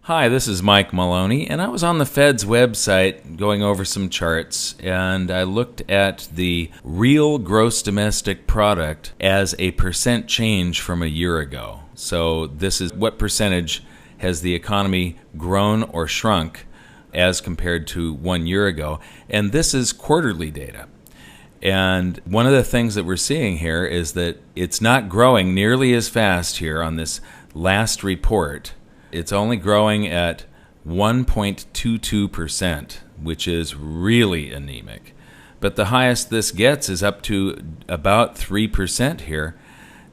Hi, this is Mike Maloney, and I was on the Fed's website going over some charts, and I looked at the real gross domestic product as a percent change from a year ago. So this is what percentage has the economy grown or shrunk as compared to 1 year ago, and this is quarterly data. And one of the things that we're seeing here is that it's not growing nearly as fast here on this last report. It's only growing at 1.22%, which is really anemic. But the highest this gets is up to about 3% here.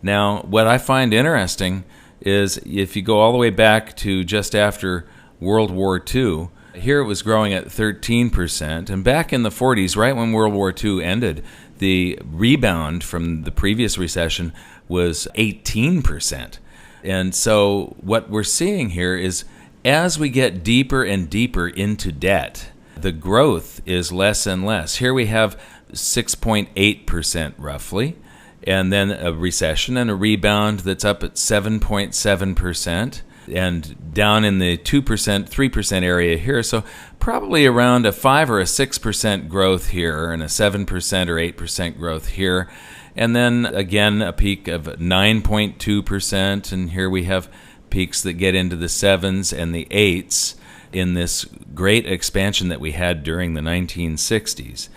Now, what I find interesting is if you go all the way back to just after World War II, here it was growing at 13%. And back in the 40s, right when World War II ended, the rebound from the previous recession was 18%. And so what we're seeing here is as we get deeper and deeper into debt, the growth is less and less. Here we have 6.8% roughly, and then a recession and a rebound that's up at 7.7%, and down in the 2%, 3% area here. So probably around a 5 or a 6% growth here and a 7% or 8% growth here. And then again, a peak of 9.2%, and here we have peaks that get into the 7s and the 8s in this great expansion that we had during the 1960s.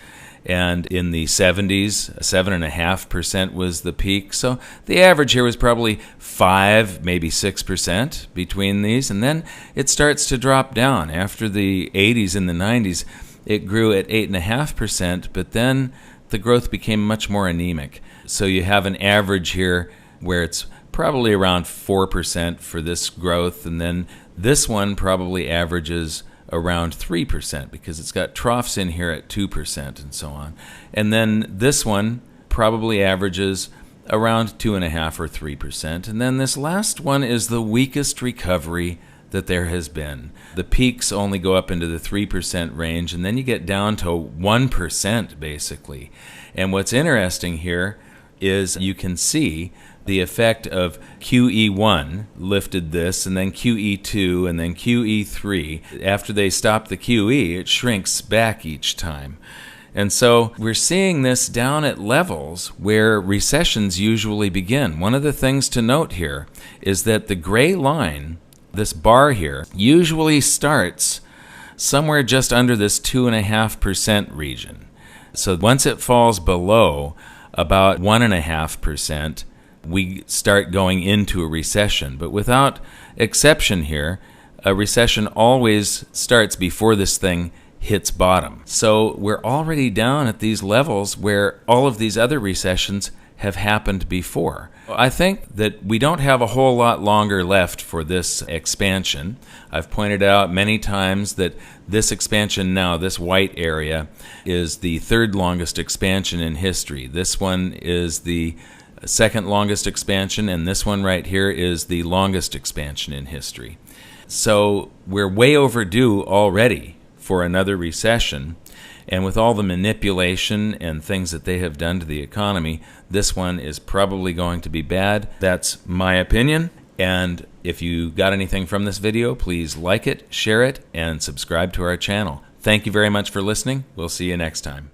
And in the 70s, 7.5% was the peak. So the average here was probably 5, maybe 6% between these. And then it starts to drop down. After the 80s and the 90s, it grew at 8.5%, but then the growth became much more anemic. So you have an average here where it's probably around 4% for this growth, and then this one probably averages around 3% because it's got troughs in here at 2% and so on. And then this one probably averages around 2.5 or 3%. And then this last one is the weakest recovery that there has been. The peaks only go up into the 3% range, and then you get down to 1% basically. And what's interesting here is you can see the effect of QE1 lifted this, and then QE2, and then QE3. After they stop the QE, it shrinks back each time. And so we're seeing this down at levels where recessions usually begin. One of the things to note here is that the gray line, this bar here, usually starts somewhere just under this 2.5% region. So once it falls below about 1.5%, we start going into a recession. But without exception here, a recession always starts before this thing hits bottom. So we're already down at these levels where all of these other recessions have happened before. I think that we don't have a whole lot longer left for this expansion. I've pointed out many times that this expansion now, this white area, is the third longest expansion in history. This one is the second longest expansion, and this one right here is the longest expansion in history. So we're way overdue already for another recession. And with all the manipulation and things that they have done to the economy, this one is probably going to be bad. That's my opinion. And if you got anything from this video, please like it, share it, and subscribe to our channel. Thank you very much for listening. We'll see you next time.